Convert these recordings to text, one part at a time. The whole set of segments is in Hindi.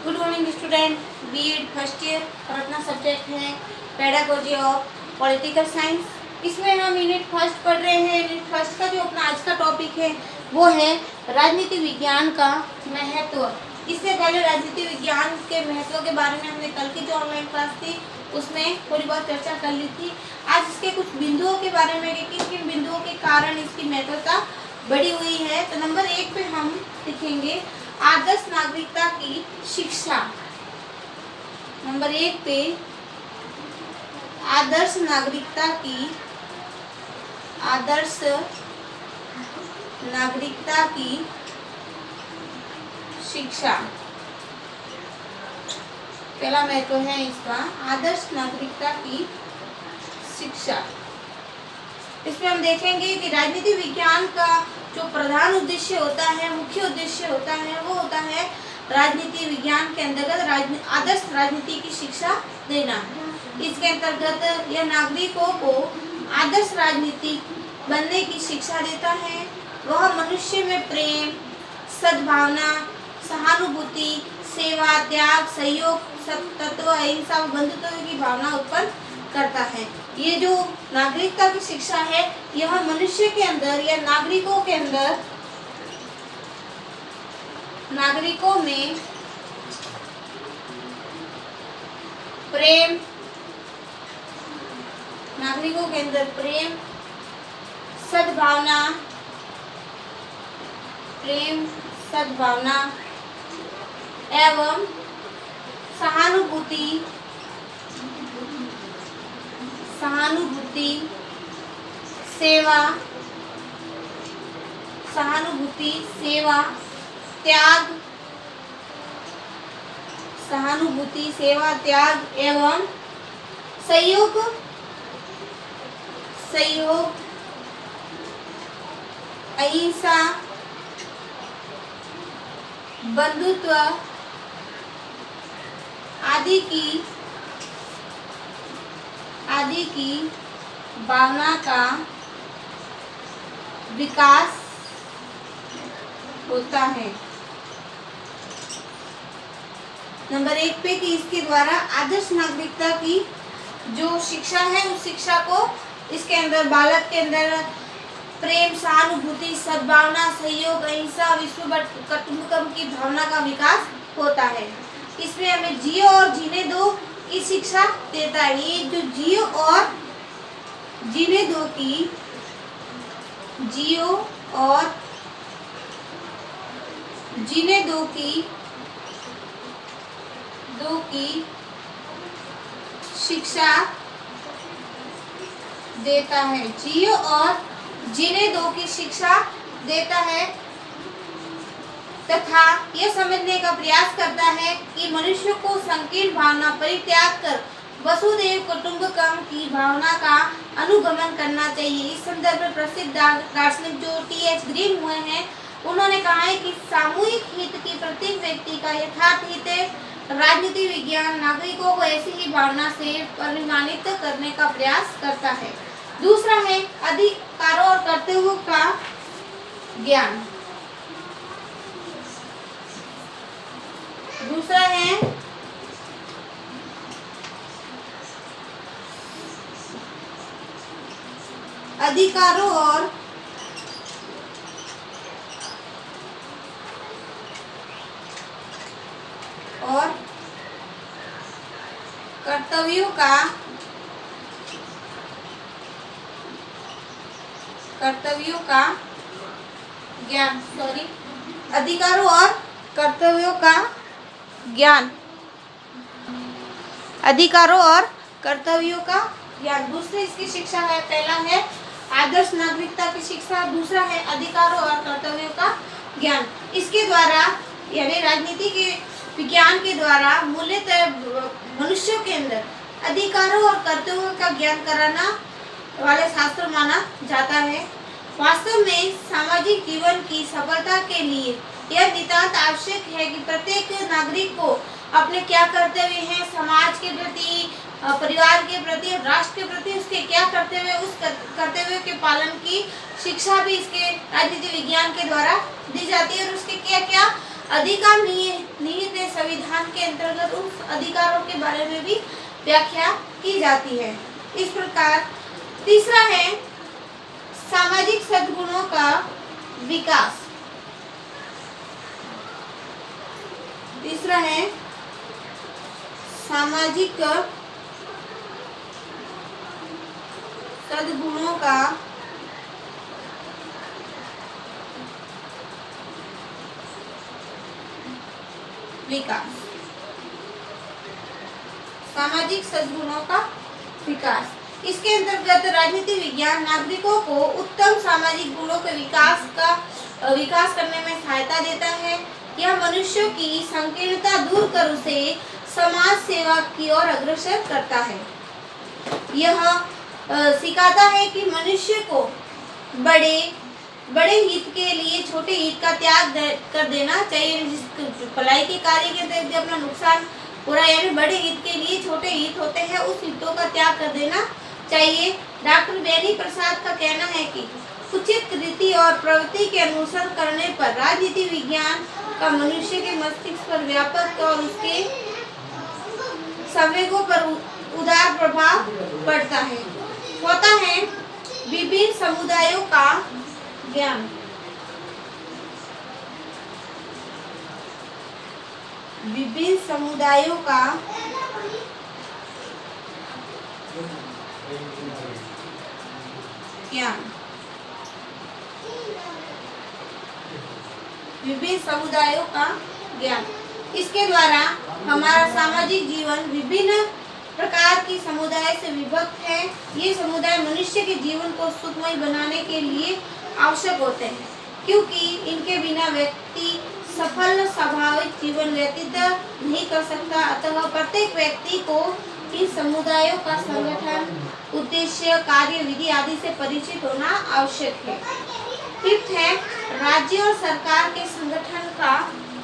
Good morning student, BEd first year और अपना सब्जेक्ट है पेडागोजी ऑफ पॉलिटिकल साइंस। इसमें हम यूनिट फर्स्ट पढ़ रहे हैं। यूनिट फर्स्ट का जो अपना आज का टॉपिक है वो है राजनीति विज्ञान का महत्व। इससे पहले राजनीति विज्ञान के महत्व के बारे में हमने कल की जो ऑनलाइन क्लास थी उसमें थोड़ी बहुत चर्चा कर ली थी। आज इसके कुछ बिंदुओं के बारे में कि किन किन बिंदुओं के कारण इसकी महत्वता बढ़ी हुई है। तो नंबर 1 पे हम लिखेंगे आदर्श नागरिकता की शिक्षा। नंबर 1 पे आदर्श नागरिकता की शिक्षा। पहला महत्व है इसका आदर्श नागरिकता की शिक्षा। इसमें हम देखेंगे कि राजनीति विज्ञान का जो प्रधान उद्देश्य होता है, मुख्य उद्देश्य होता है, वो होता है राजनीति विज्ञान के अंतर्गत आदर्श राजनीति की शिक्षा देना। इसके अंतर्गत यह नागरिकों को आदर्श राजनीति बनने की शिक्षा देता है। वह मनुष्य में प्रेम, सद्भावना, सहानुभूति, सेवा, त्याग, सहयोग, सत्तत्व, अहिंसा व बंधुत्व की भावना उत्पन्न करता है। ये जो नागरिकता की शिक्षा है यह मनुष्य के अंदर या नागरिकों के अंदर, नागरिकों में प्रेम, नागरिकों के अंदर प्रेम, सद्भावना, एवं सहानुभूति, सेवा, त्याग एवं सहयोग, अहिंसा, बंधुत्व आदि की भावना का विकास होता है। नंबर 1 पे कि इसके द्वारा आदर्श नागरिकता की जो शिक्षा है उस शिक्षा को इसके अंदर बालक के अंदर प्रेम, सहानुभूति, सद्भावना, सहयोग, अहिंसा, विश्व कुटुंबकम की भावना का विकास होता है। इसमें हमें जियो और जीने दो की शिक्षा देता है। ये जो जियो और जीने दो की शिक्षा देता है। जियो और जीने दो की शिक्षा देता है तथा यह समझने का प्रयास करता है कि मनुष्य को संकीर्ण भावना परित्याग कर वसुधैव कुटुंबकम की भावना का अनुगमन करना चाहिए। इस संदर्भ में प्रसिद्ध दार्शनिक जो टी.एच. ग्रीन हुए हैं उन्होंने कहा है कि सामूहिक हित की प्रत्येक व्यक्ति का यथार्थ हित है। राजनीति विज्ञान नागरिकों को ऐसी ही भावना से परिमाणित करने का प्रयास करता है। दूसरा है अधिकारों और कर्तव्यों का ज्ञान। दूसरा है अधिकारों और कर्तव्यों का ज्ञान। अधिकारों और कर्तव्यों का ज्ञान। दूसरी इसकी शिक्षा है, पहला है आदर्श नागरिकता की शिक्षा, दूसरा है अधिकारों और कर्तव्यों का ज्ञान। इसके द्वारा यानी राजनीति के विज्ञान के द्वारा मूल्यतः मनुष्यों के अंदर अधिकारों और कर्तव्यों का ज्ञान कराना वाले शास्त्र माना जाता है। वास्तव में सामाजिक जीवन की सफलता के लिए यह नितांत आवश्यक है कि प्रत्येक नागरिक को अपने क्या कर्तव्य हैं समाज के प्रति, परिवार के प्रति और राष्ट्र के प्रति उसके क्या कर्तव्य, उस कर्तव्य के पालन की शिक्षा भी इसके राजनीति विज्ञान के द्वारा दी जाती है और उसके क्या क्या अधिकार निहित है संविधान के अंतर्गत उस अधिकारों के बारे में भी व्याख्या की जाती है। इस प्रकार तीसरा है सामाजिक सद्गुणों का विकास। तीसरा है सामाजिक सद्गुणों का विकास। सामाजिक सद्गुणों का विकास, इसके अंतर्गत राजनीति विज्ञान नागरिकों को उत्तम सामाजिक गुणों के विकास करने में सहायता देता है। यह मनुष्यों की संकीर्णता दूर कर उसे समाज सेवा की ओर अग्रसर करता है। यह सिखाता है कि मनुष्य को बड़े हित के लिए छोटे हित का त्याग कर देना चाहिए। जिस भलाई के कार्य के तहत अपना नुकसान पूरा, यानी बड़े हित के लिए छोटे हित होते हैं, उस हितों का त्याग कर देना चाहिए। डॉक्टर बेनी प्रसाद का कहना है कि उचित रीति और प्रवृत्ति के अनुसरण करने पर राजनीति विज्ञान का मनुष्य के मस्तिष्क पर व्यापक और उसके संवेगों पर उदार प्रभाव पड़ता है। होता है विभिन्न समुदायों का ज्ञान। विभिन्न समुदायों का ज्ञान। विभिन्न समुदायों का ज्ञान, इसके द्वारा हमारा सामाजिक जीवन विभिन्न प्रकार की समुदाय से विभक्त है। ये समुदाय मनुष्य के जीवन को सुखमय बनाने के लिए आवश्यक होते हैं, क्योंकि इनके बिना व्यक्ति सफल स्वाभाविक जीवन व्यतीत नहीं कर सकता। अतः प्रत्येक व्यक्ति को इन समुदायों का संगठन, उद्देश्य, कार्य विधि आदि से परिचित होना आवश्यक है। फिफ्थ है राज्य और सरकार के संगठन का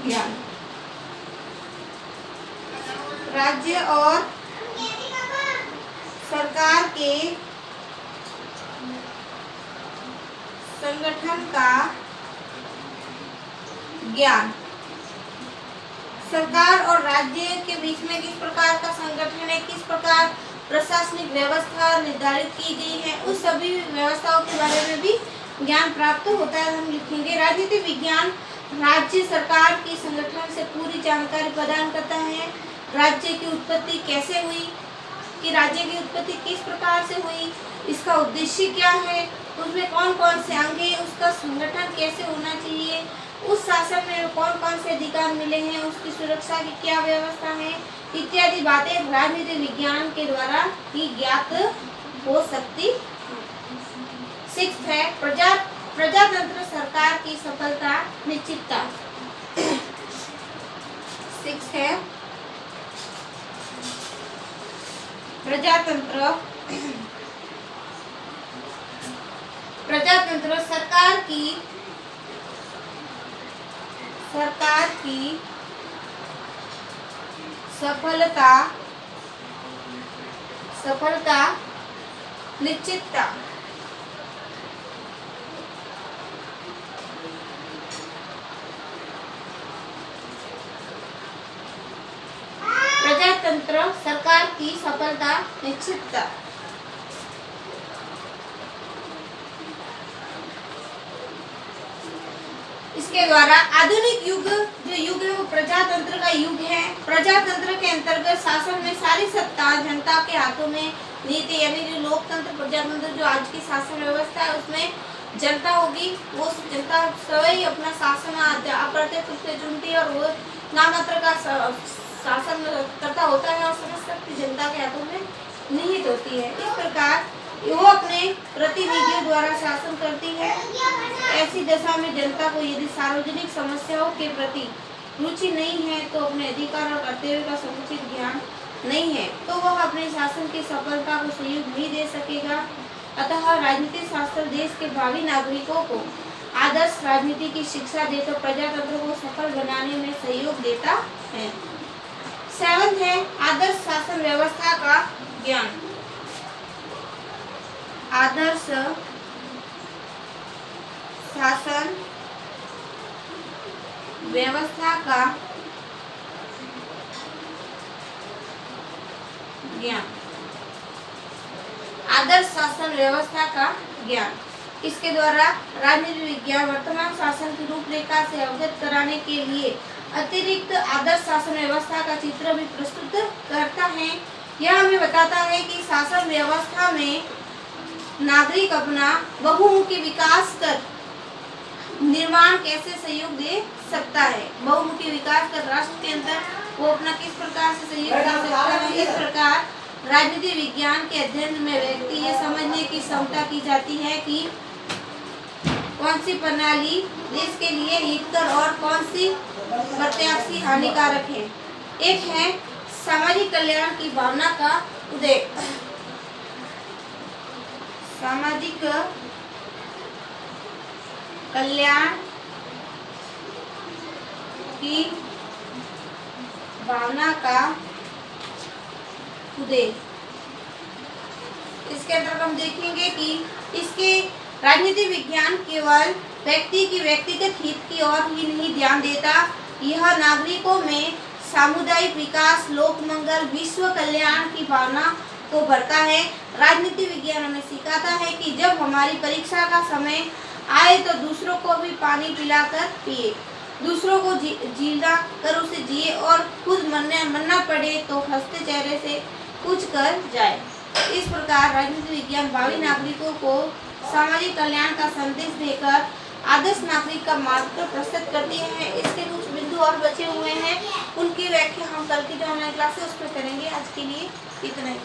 ज्ञान। राज्य और सरकार के संगठन का ज्ञान। सरकार और राज्य के बीच में किस प्रकार का संगठन है, किस प्रकार प्रशासनिक व्यवस्था निर्धारित की गई है, उस सभी व्यवस्थाओं के बारे में भी ज्ञान प्राप्त होता है। हम लिखेंगे राजनीति विज्ञान राज्य सरकार की संगठन से पूरी जानकारी प्रदान करता है। राज्य की उत्पत्ति कैसे हुई, कि राज्य की उत्पत्ति किस प्रकार से हुई, इसका उद्देश्य क्या है, उसमें कौन कौन से अंग हैं, उसका संगठन कैसे होना चाहिए, उस शासन में कौन कौन से अधिकार मिले हैं, उसकी सुरक्षा की क्या व्यवस्था है, इत्यादि बातें राजनीति विज्ञान के द्वारा ही ज्ञात हो सकती। सिक्स्थ है प्रजातंत्र सरकार की सफलता निश्चितता। सिक्स है प्रजातंत्र सरकार की सफलता निश्चितता। प्रजातंत्र सरकार की सफलता निश्चितता। इसके द्वारा आधुनिक युग जो युग है वो प्रजातंत्र का युग है। प्रजातंत्र के अंतर्गत शासन में सारी सत्ता जनता के हाथों में नीति, यानी जो लोकतंत्र प्रजातंत्र जो आज की शासन व्यवस्था है उसमें जनता होगी, वो जनता स्वयं अपना शासन अप्रत्यक्ष रूप से चुनती है और वो नामात्र का शासन करता होता है और समस्त शक्ति जनता के हाथों में निहित होती है। इस प्रकार वो अपने प्रतिनिधियों द्वारा शासन करती है। ऐसी दशा में जनता को यदि सार्वजनिक समस्याओं के प्रति रुचि नहीं है, तो अपने अधिकार और कर्तव्य का समुचित ज्ञान नहीं है, तो वह अपने शासन की सफलता को सहयोग नहीं दे सकेगा। अतः राजनीतिक शास्त्र देश के भावी नागरिकों को आदर्श राजनीति की शिक्षा देकर प्रजातंत्र को सफल बनाने में सहयोग देता है। सेवंथ है आदर्श शासन व्यवस्था का ज्ञान। आदर्श शासन व्यवस्था का ज्ञान, आदर्श शासन व्यवस्था का ज्ञान। इसके द्वारा राजनीति विज्ञान वर्तमान शासन की रूपरेखा से अवगत कराने के लिए अतिरिक्त आदर्श शासन व्यवस्था का चित्र भी प्रस्तुत करता है। यह हमें बताता है कि शासन व्यवस्था में नागरिक अपना बहुमुखी विकास कर निर्माण कैसे सहयोग दे सकता है। बहुमुखी विकास कर राष्ट्र के अंदर वो अपना किस प्रकार से सहयोग दे सकता है। इस प्रकार राजनीति विज्ञान के अध्ययन में व्यक्ति ये समझने की क्षमता की जाती है कि कौन सी प्रणाली देश के लिए हितकर और कौन सी प्रत्याशी हानिकारक है। एक है सामाजिक कल्याण की भावना का उदय। सामाजिक कल्याण की भावना का उदय। इसके अंदर हम देखेंगे कि इसके राजनीति विज्ञान केवल व्यक्ति की व्यक्तिगत हित की ओर ही नहीं ध्यान देता, यह नागरिकों में सामुदायिक विकास, लोक मंगल, विश्व कल्याण की भावना को भरता है। राजनीति विज्ञान हमें सिखाता है कि जब हमारी परीक्षा का समय आए तो दूसरों को भी पानी पिलाकर पिए, दूसरों को जीना कर उसे जिए और खुद मरना पड़े तो हंसते चेहरे से कुछ कर जाए। इस प्रकार राजनीति विज्ञान भावी नागरिकों को सामाजिक कल्याण का संदेश देकर आदर्श नागरिक का मार्ग प्रस्तुत करती है। इसके कुछ बिंदु और बचे हुए हैं, उनकी व्याख्या हम कल की जो ऑनलाइन क्लास है उसमें करेंगे। आज के लिए इतना ही।